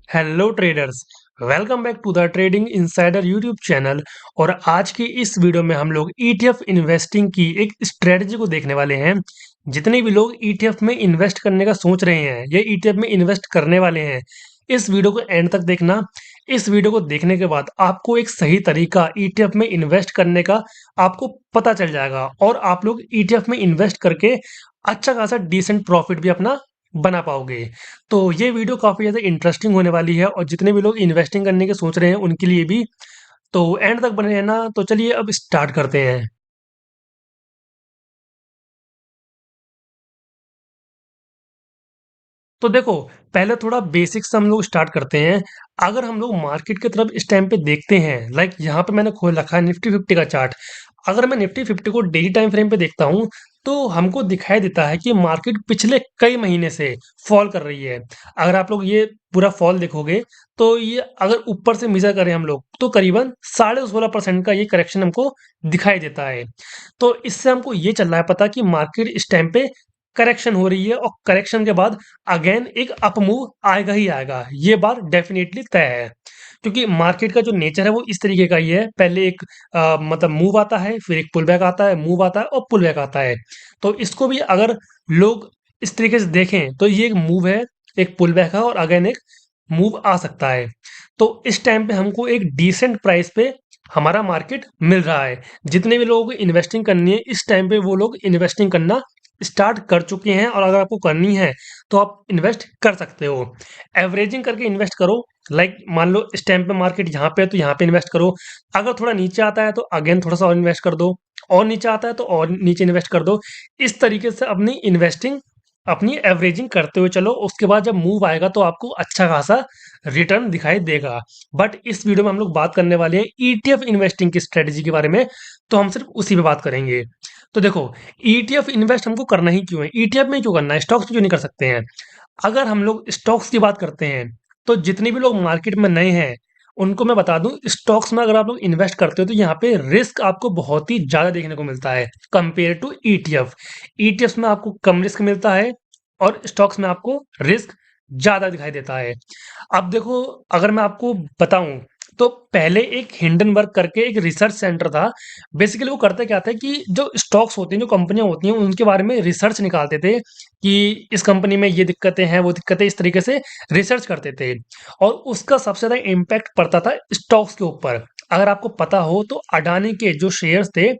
Hello traders. Welcome back to the trading insider YouTube channel. और आज की इस वीडियो में हम लोग ईटीएफ इन्वेस्टिंग की एक स्ट्रेटजी को देखने वाले हैं। जितने भी लोग ईटीएफ में इन्वेस्ट करने का सोच रहे हैं या ईटीएफ में इन्वेस्ट करने वाले हैं, इस वीडियो को एंड तक देखना। इस वीडियो को देखने के बाद आपको एक सही तरीका ईटीएफ में इन्वेस्ट करने का आपको पता चल जाएगा और आप लोग ईटीएफ में इन्वेस्ट करके अच्छा खासा डिसेंट प्रॉफिट भी अपना बना पाओगे। तो ये वीडियो काफ़ी ज़्यादा इंटरेस्टिंग होने वाली है और जितने भी लोग इन्वेस्टिंग करने के सोच रहे हैं उनके लिए भी। तो एंड तक बने रहना। तो चलिए अब स्टार्ट करते हैं। तो देखो, पहले थोड़ा बेसिक से हम लोग स्टार्ट करते हैं। अगर हम लोग मार्केट की तरफ इस टाइम पे देखते हैं, लाइक यहाँ पे मैंने खोल रखा है निफ्टी फिफ्टी का चार्ट। अगर मैं निफ्टी फिफ्टी को डेली टाइम फ्रेम पे देखता हूँ तो हमको दिखाई देता है कि मार्केट पिछले कई महीने से फॉल कर रही है। अगर आप लोग ये पूरा फॉल देखोगे तो ये अगर ऊपर से मेजर करें हम लोग तो करीबन 16.5% का ये करेक्शन हमको दिखाई देता है। तो इससे हमको ये चल रहा है पता कि मार्केट इस टाइम पे करेक्शन हो रही है और करेक्शन के बाद अगेन एक अप मूव आएगा ही आएगा। ये बात डेफिनेटली तय है, क्योंकि मार्केट का जो नेचर है वो इस तरीके का ही है। पहले एक मतलब मूव आता है, फिर एक पुल बैक आता है, मूव आता है और पुल बैक आता है। तो इसको भी अगर लोग इस तरीके से देखें तो ये एक मूव है, एक पुल बैक है और अगेन एक मूव आ सकता है। तो इस टाइम पे हमको एक डिसेंट प्राइस पे हमारा मार्केट मिल रहा है। जितने भी लोगों को इन्वेस्टिंग करनी है इस टाइम पे वो लोग इन्वेस्टिंग करना स्टार्ट कर चुके हैं और अगर आपको करनी है तो आप इन्वेस्ट कर सकते हो। एवरेजिंग करके इन्वेस्ट करो। लाइक मान लो इस टाइम पे मार्केट यहाँ पे है तो यहाँ पे इन्वेस्ट करो। अगर थोड़ा नीचे आता है तो अगेन थोड़ा सा और इन्वेस्ट कर दो, और नीचे आता है तो और नीचे इन्वेस्ट कर दो। इस तरीके से अपनी इन्वेस्टिंग अपनी एवरेजिंग करते हुए चलो। उसके बाद जब मूव आएगा तो आपको अच्छा खासा रिटर्न दिखाई देगा। बट इस वीडियो में हम लोग बात करने वाले हैं ईटीएफ इन्वेस्टिंग की स्ट्रेटजी के बारे में, तो हम सिर्फ उसी पे बात करेंगे। तो देखो, ईटीएफ इन्वेस्ट हमको करना ही क्यों है, ईटीएफ में क्यों करना है, स्टॉक्स में क्यों नहीं कर सकते हैं। अगर हम लोग स्टॉक्स की बात करते हैं तो जितने भी लोग मार्केट में नए हैं उनको मैं बता दूं, स्टॉक्स में अगर आप लोग इन्वेस्ट करते हो तो यहाँ पे रिस्क आपको बहुत ही ज्यादा देखने को मिलता है कंपेयर टू ईटीएफ। ईटीएफ में आपको कम रिस्क मिलता है और स्टॉक्स में आपको रिस्क ज्यादा दिखाई देता है। अब देखो, अगर मैं आपको बताऊं तो पहले एक हिंडनबर्ग करके एक रिसर्च सेंटर था। बेसिकली वो करते क्या थे कि जो स्टॉक्स होते हैं, जो कंपनियां होती हैं, उनके बारे में रिसर्च निकालते थे कि इस कंपनी में ये दिक्कतें हैं, वो दिक्कतें, इस तरीके से रिसर्च करते थे। और उसका सबसे ज़्यादा इम्पैक्ट पड़ता था स्टॉक्स के ऊपर। अगर आपको पता हो तो अडानी के जो शेयर्स थे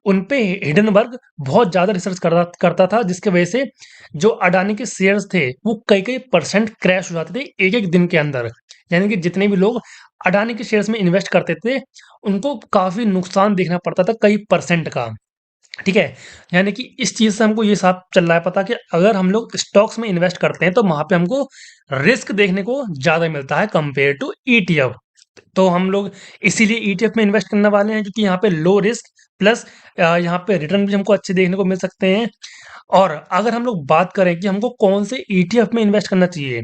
उन पे हिडनबर्ग बहुत ज़्यादा रिसर्च करता था, जिसकी वजह से जो अडानी के शेयर्स थे वो कई कई परसेंट क्रैश हो जाते थे एक एक दिन के अंदर। यानी कि जितने भी लोग अडानी के शेयर्स में इन्वेस्ट करते थे उनको काफ़ी नुकसान देखना पड़ता था, कई परसेंट का। ठीक है। यानी कि इस चीज़ से हमको ये साफ चल रहा है पता कि अगर हम लोग स्टॉक्स में इन्वेस्ट करते हैं तो वहाँ पे हमको रिस्क देखने को ज़्यादा मिलता है कंपेयर टू ईटीएफ। तो हम लोग इसीलिए ईटीएफ में इन्वेस्ट करने वाले हैं, क्योंकि यहाँ पे लो रिस्क प्लस यहाँ पे रिटर्न भी हमको अच्छे देखने को मिल सकते हैं। और अगर हम लोग बात करें कि हमको कौन से ईटीएफ में इन्वेस्ट करना चाहिए,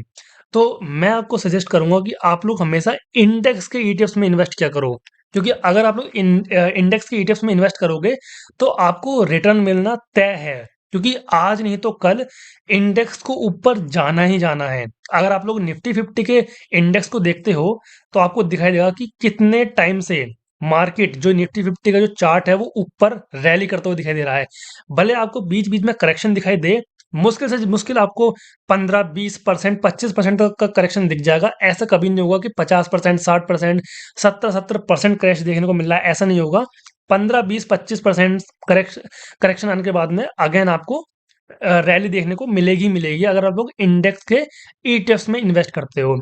तो मैं आपको सजेस्ट करूंगा कि आप लोग हमेशा इंडेक्स के ईटीएफ्स में इन्वेस्ट किया करो। क्योंकि अगर आप लोग इंडेक्स के ईटीएफ्स में इन्वेस्ट करोगे तो आपको रिटर्न मिलना तय है, क्योंकि आज नहीं तो कल इंडेक्स को ऊपर जाना ही जाना है। अगर आप लोग निफ्टी फिफ्टी के इंडेक्स को देखते हो तो आपको दिखाई देगा कि कितने टाइम से मार्केट, जो निफ्टी फिफ्टी का जो चार्ट है वो ऊपर रैली करता हुआ दिखाई दे रहा है। भले आपको बीच बीच में करेक्शन दिखाई दे, मुश्किल से मुश्किल आपको 15-20% 25% तक का करेक्शन दिख जाएगा। ऐसा कभी नहीं होगा कि 50% 60% 70-70% क्रैश देखने को मिल रहा है, ऐसा नहीं होगा। 15-20-25% करेक्शन आने के बाद में अगेन आपको रैली देखने को मिलेगी मिलेगी, अगर आप लोग इंडेक्स के ईटीएफ्स में इन्वेस्ट करते हो।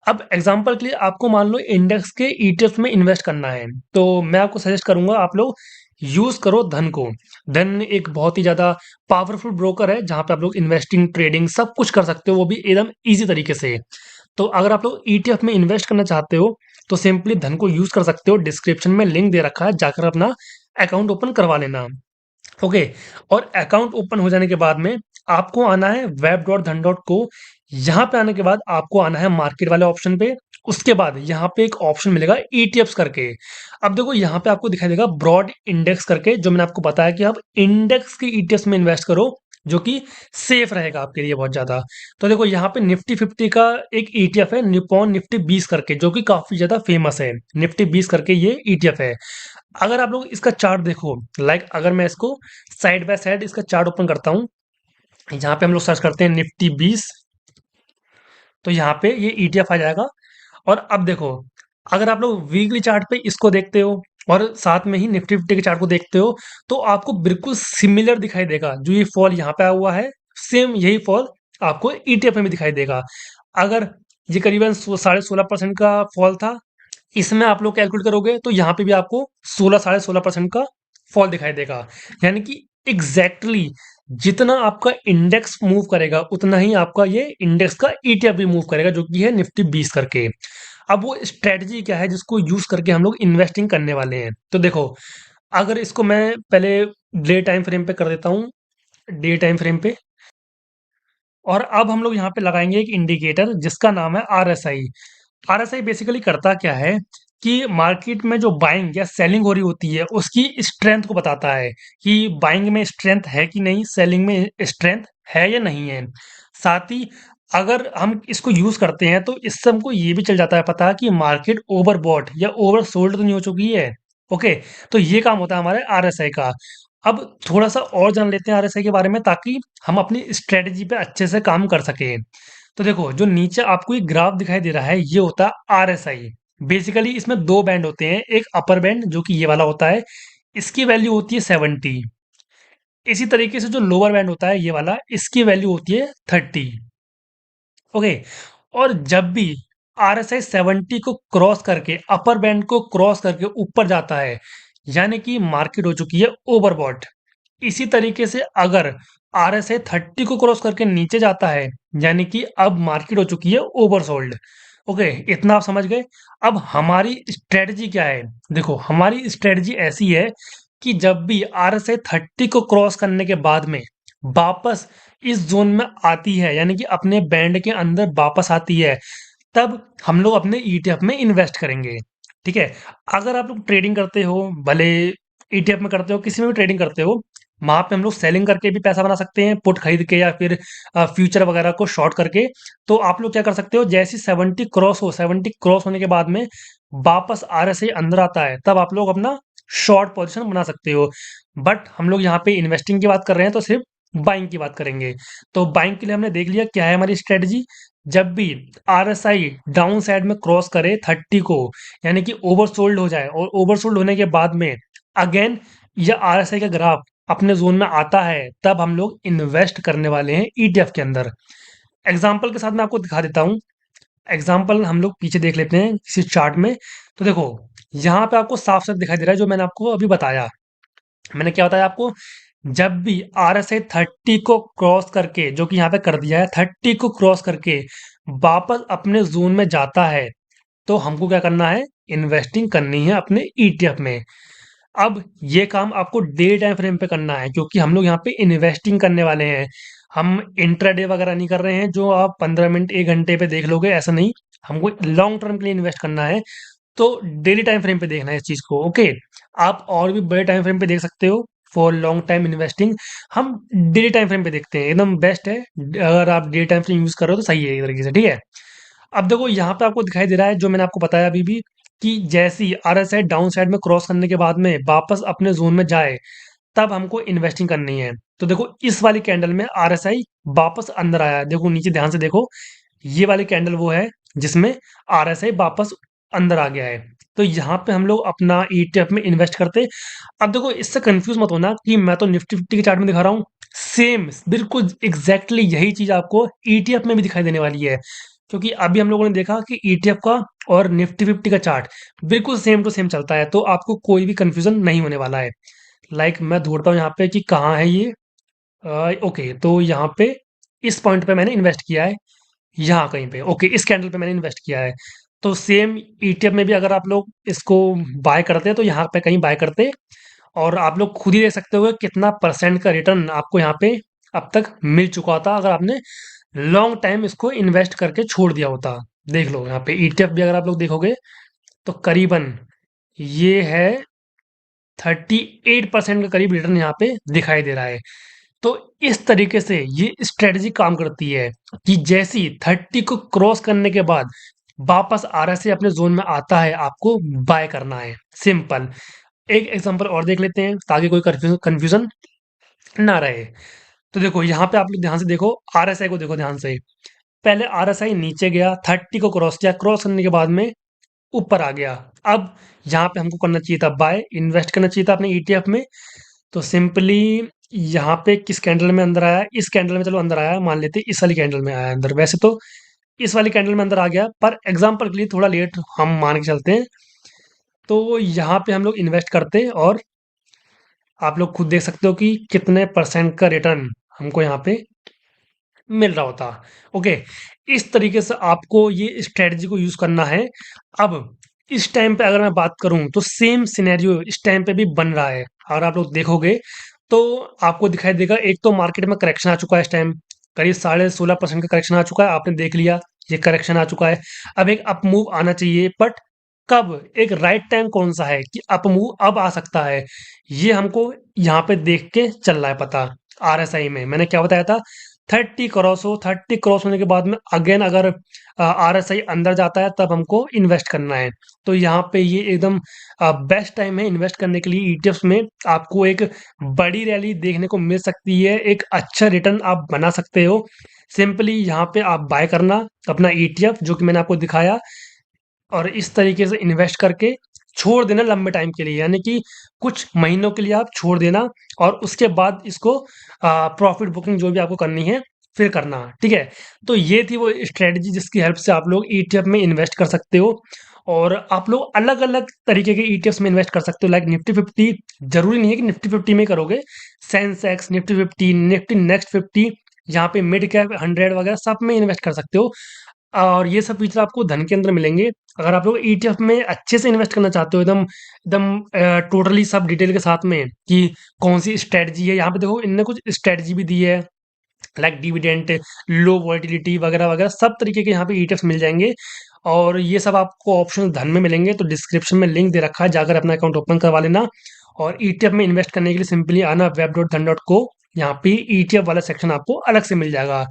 अब एग्जांपल के लिए आपको मान लो इंडेक्स के ईटीएफ में इन्वेस्ट करना है, तो मैं आपको सजेस्ट करूंगा आप लोग यूज करो धन को। धन एक बहुत ही ज्यादा पावरफुल ब्रोकर है जहां पे आप लोग इन्वेस्टिंग, ट्रेडिंग सब कुछ कर सकते हो, वो भी एकदम इजी तरीके से। तो अगर आप लोग ईटीएफ में इन्वेस्ट करना चाहते हो तो सिंपली धन को यूज कर सकते हो। डिस्क्रिप्शन में लिंक दे रखा है, जाकर अपना अकाउंट ओपन करवा लेना। ओके। और अकाउंट ओपन हो जाने के बाद में आपको आना है web.dhan.co। यहाँ पे आने के बाद आपको आना है मार्केट वाले ऑप्शन पे। उसके बाद यहाँ पे एक ऑप्शन मिलेगा ईटीएफ्स करके। अब देखो यहाँ पे आपको दिखाई देगा ब्रॉड इंडेक्स करके, जो मैंने आपको बताया कि आप इंडेक्स के ईटीएफ्स में इन्वेस्ट करो, जो कि सेफ रहेगा आपके लिए बहुत ज़्यादा। तो देखो यहाँ पे निफ्टी 50 का एक ईटीएफ है निप्पॉन निफ्टी 20 करके, जो कि काफ़ी ज़्यादा फेमस है। निफ्टी 20 करके ये ईटीएफ है। अगर आप लोग इसका चार्ट देखो, लाइक अगर मैं इसको साइड बाय साइड इसका चार्ट ओपन करता हूँ, जहाँ पे हम लोग सर्च करते हैं निफ्टी 20, तो यहाँ पे ये ईटीएफ आ जाएगा। और अब देखो, अगर आप लोग वीकली चार्ट पे इसको देखते हो और साथ में ही निफ्टी फिफ्टी के चार्ट को देखते हो, तो आपको बिल्कुल सिमिलर दिखाई देगा। जो ये फॉल यहाँ पे आया हुआ है, सेम यही फॉल आपको ईटीएफ में भी दिखाई देगा। अगर ये करीबन 16.5% का फॉल था, इसमें आप लोग कैलकुलेट करोगे तो यहाँ पे भी आपको 16.5% का फॉल दिखाई देगा। यानी कि एग्जैक्टली जितना आपका इंडेक्स मूव करेगा, उतना ही आपका ये इंडेक्स का ईटीएफ भी मूव करेगा, जो कि है निफ्टी 20 करके। अब वो स्ट्रेटजी क्या है जिसको यूज करके हम लोग इन्वेस्टिंग करने वाले हैं, तो देखो, अगर इसको मैं पहले डे टाइम फ्रेम पे कर देता हूँ, डे टाइम फ्रेम पे। और अब हम लोग यहाँ पे लगाएंगे एक इंडिकेटर जिसका नाम है आरएसआई। आरएसआई बेसिकली करता क्या है कि मार्केट में जो बाइंग या सेलिंग हो रही होती है उसकी स्ट्रेंथ को बताता है कि बाइंग में स्ट्रेंथ है कि नहीं, सेलिंग में स्ट्रेंथ है या नहीं है। साथ ही अगर हम इसको यूज करते हैं तो इससे हमको ये भी चल जाता है पता कि मार्केट ओवरबॉट या ओवर सोल्ड तो नहीं हो चुकी है। ओके, तो ये काम होता है हमारे आरएसआई का। अब थोड़ा सा और जान लेते हैं आरएसआई के बारे में, ताकि हम अपनी स्ट्रेटजी पे अच्छे से काम कर सकें। तो देखो, जो नीचे आपको एक ग्राफ दिखाई दे रहा है, ये होता है आरएसआई। बेसिकली इसमें दो बैंड होते हैं, एक अपर बैंड जो कि ये वाला होता है, इसकी वैल्यू होती है 70। इसी तरीके से जो लोअर बैंड होता है ये वाला, इसकी वैल्यू होती है 30। ओके, और जब भी आरएसआई 70 को क्रॉस करके, अपर बैंड को क्रॉस करके ऊपर जाता है, यानी कि मार्केट हो चुकी है ओवरबॉट। इसी तरीके से अगर आरएसआई 30 को क्रॉस करके नीचे जाता है, यानी कि अब मार्केट हो चुकी है ओवरसोल्ड। ओके, इतना आप समझ गए। अब हमारी स्ट्रेटजी क्या है? देखो, हमारी स्ट्रेटजी ऐसी है कि जब भी आरएसआई 30 को क्रॉस करने के बाद में वापस इस जोन में आती है, यानी कि अपने बैंड के अंदर वापस आती है, तब हम लोग अपने ईटीएफ में इन्वेस्ट करेंगे। ठीक है? अगर आप लोग ट्रेडिंग करते हो, भले ईटीएफ में करते हो, किसी में भी ट्रेडिंग करते हो, वहाँ पे हम लोग सेलिंग करके भी पैसा बना सकते हैं, पुट खरीद के या फिर फ्यूचर वगैरह को शॉर्ट करके। तो आप लोग क्या कर सकते हो, जैसे ही 70 क्रॉस होने के बाद में वापस आरएसआई अंदर आता है, तब आप लोग अपना शॉर्ट पोजीशन बना सकते हो। बट हम लोग यहाँ पे इन्वेस्टिंग की बात कर रहे हैं, तो सिर्फ बाइंग की बात करेंगे। तो बाइंग के लिए हमने देख लिया क्या है हमारी स्ट्रेटजी। जब भी आरएसआई डाउन साइड में क्रॉस करे 30 को, यानी कि ओवरसोल्ड हो जाए, और ओवरसोल्ड होने के बाद में अगेन यह आरएसआई का ग्राफ अपने जोन में आता है, तब हम लोग इन्वेस्ट करने वाले हैं ईटीएफ के अंदर। एग्जाम्पल के साथ मैं आपको दिखा देता हूँ। एग्जाम्पल हम लोग पीछे देख लेते हैं किसी चार्ट में। तो देखो, यहाँ पे आपको साफ साफ दिखाई दे रहा है जो मैंने आपको अभी बताया। मैंने क्या बताया आपको? जब भी आरएसआई 30 को क्रॉस करके, जो कि यहाँ पे कर दिया है, 30 को क्रॉस करके वापस अपने जोन में जाता है, तो हमको क्या करना है? इन्वेस्टिंग करनी है अपने ईटीएफ में। अब ये काम आपको डे टाइम फ्रेम पे करना है, क्योंकि हम लोग यहाँ पे इन्वेस्टिंग करने वाले हैं। हम इंट्राडे वगैरह नहीं कर रहे हैं जो आप 15 मिनट 1 घंटे पे देख लोगे, ऐसा नहीं। हमको लॉन्ग टर्म के लिए इन्वेस्ट करना है। तो डेली टाइम फ्रेम पे देखना है इस चीज को। ओके, आप और भी बड़े टाइम फ्रेम पे देख सकते हो फॉर लॉन्ग टाइम इन्वेस्टिंग। हम डेली टाइम फ्रेम पे देखते हैं, एकदम बेस्ट है। अगर आप डे टाइम फ्रेम यूज कर रहे हो तो सही है एक तरीके से। ठीक है, अब देखो यहाँ पे आपको दिखाई दे रहा है जो मैंने आपको बताया अभी भी, कि जैसे ही आरएसआई डाउन साइड में क्रॉस करने के बाद में वापस अपने जोन में जाए, तब हमको इन्वेस्टिंग करनी है। तो देखो, इस वाली कैंडल में आरएसआई वापस अंदर आया है। देखो नीचे ध्यान से देखो, ये वाली कैंडल वो है जिसमें आरएसआई वापस अंदर आ गया है। तो यहाँ पे हम लोग अपना ईटीएफ में इन्वेस्ट करते। अब देखो, इससे कंफ्यूज मत होना कि मैं तो निफ्टी 50 के चार्ट में दिखा रहा हूँ। सेम बिल्कुल एग्जैक्टली यही चीज आपको ईटीएफ में भी दिखाई देने वाली है, क्योंकि अभी हम लोगों ने देखा कि ईटीएफ का और निफ्टी 50 का चार्ट बिल्कुल सेम टू सेम चलता है, तो आपको कोई भी कंफ्यूजन नहीं होने वाला है। लाइक मैं ढूंढता हूँ यहाँ पे कि कहाँ है ये। ओके, तो यहाँ पे इस पॉइंट पे मैंने इन्वेस्ट किया है, यहाँ कहीं पे। ओके, इस कैंडल पे मैंने इन्वेस्ट किया है। तो सेम ईटीएफ में भी अगर आप लोग इसको बाय करते हैं, तो यहाँ पे कहीं बाय करते, और आप लोग खुद ही देख सकते हो कितना परसेंट का रिटर्न आपको यहाँ पे अब तक मिल चुका था, अगर आपने लॉन्ग टाइम इसको इन्वेस्ट करके छोड़ दिया होता। देख लो यहाँ पे ईटीएफ भी अगर आप लोग देखोगे, तो करीबन ये है 38% के करीब रिटर्न यहाँ पे दिखाई दे रहा है। तो इस तरीके से ये स्ट्रेटजी काम करती है कि जैसी 30 को क्रॉस करने के बाद वापस आरएसआई अपने जोन में आता है, आपको बाय करना है। सिंपल। एक एग्जांपल और देख लेते हैं ताकि कोई कंफ्यूजन ना रहे। तो देखो यहाँ पे आप लोग ध्यान से देखो, आरएसआई को देखो ध्यान से। पहले आरएसआई नीचे गया, 30 को क्रॉस किया, क्रॉस करने के बाद में ऊपर आ गया। अब यहाँ पे हमको करना चाहिए था बाय, इन्वेस्ट करना चाहिए था अपने ईटीएफ में। तो सिंपली यहाँ पे किस कैंडल में अंदर आया, इस कैंडल में चलो अंदर आया, मान लेते हैं इस वाली कैंडल में आया अंदर। वैसे तो इस वाली कैंडल में अंदर आ गया, पर एग्जांपल के लिए थोड़ा लेट हम मान के चलते हैं। तो यहाँ पे हम लोग इन्वेस्ट करते हैं और आप लोग खुद देख सकते हो कि कितने परसेंट का रिटर्न हमको यहाँ पे मिल रहा होता। ओके, इस तरीके से आपको ये स्ट्रेटजी को यूज करना है। अब इस टाइम पे अगर मैं बात करूं तो सेम सिनेरियो इस टाइम पे भी बन रहा है। अगर आप लोग देखोगे तो आपको दिखाई देगा, एक तो मार्केट में करेक्शन आ चुका है इस टाइम, करीब 16.5% का करेक्शन आ चुका है, आपने देख लिया। ये करेक्शन आ चुका है, अब एक अप मूव आना चाहिए, बट कब, एक राइट टाइम कौन सा है कि अप मूव अब आ सकता है, ये हमको यहाँ पे देख के चल रहा है पता। आरएसआई में मैंने क्या बताया था, 30 क्रॉस हो, 30 क्रॉस होने के बाद में अगेन अगर आरएसआई अंदर जाता है तब हमको इन्वेस्ट करना है। तो यहाँ पे ये एकदम बेस्ट टाइम है इन्वेस्ट करने के लिए ईटीएफ्स में। आपको एक बड़ी रैली देखने को मिल सकती है, एक अच्छा रिटर्न आप बना सकते हो। सिंपली यहाँ पे आप बाय करना अपना ईटीएफ जो कि मैंने आपको दिखाया, और इस तरीके से इन्वेस्ट करके छोड़ देना लंबे टाइम के लिए, यानी कि कुछ महीनों के लिए आप छोड़ देना, और उसके बाद इसको प्रॉफिट बुकिंग जो भी आपको करनी है फिर करना। ठीक है, तो ये थी वो स्ट्रेटजी जिसकी हेल्प से आप लोग ईटीएफ में इन्वेस्ट कर सकते हो। और आप लोग अलग अलग तरीके के ईटीएफ में इन्वेस्ट कर सकते हो, लाइक निफ्टी 50। जरूरी नहीं है कि निफ्टी 50 में करोगे, सेंसेक्स, निफ्टी 50, निफ्टी नेक्स्ट 50, यहाँ पे मिड कैप 100 वगैरह सब में इन्वेस्ट कर सकते हो। और ये सब फीचर आपको धन के अंदर मिलेंगे। अगर आप लोग ईटीएफ में अच्छे से इन्वेस्ट करना चाहते हो, एकदम एकदम टोटली सब डिटेल के साथ में कि कौन सी स्ट्रेटजी है, यहाँ पे देखो इनने कुछ स्ट्रेटजी भी दी है, लाइक डिविडेंड, लो वोलेटिलिटी वगैरह वगैरह, सब तरीके के यहाँ पे ईटीएफ मिल जाएंगे। और ये सब आपको ऑप्शन धन में मिलेंगे, तो डिस्क्रिप्शन में लिंक दे रखा है, जाकर अपना अकाउंट ओपन करवा लेना। और ईटीएफ में इन्वेस्ट करने के लिए सिंपली आना web.dhan.co, यहाँ पे ईटीएफ वाला सेक्शन आपको अलग से मिल जाएगा।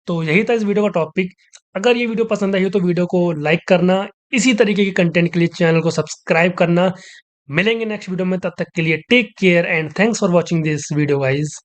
तो यही था इस वीडियो का टॉपिक। अगर ये वीडियो पसंद आई हो तो वीडियो को लाइक करना, इसी तरीके के कंटेंट के लिए चैनल को सब्सक्राइब करना। मिलेंगे नेक्स्ट वीडियो में, तब तक के लिए take care and thanks for watching this video guys.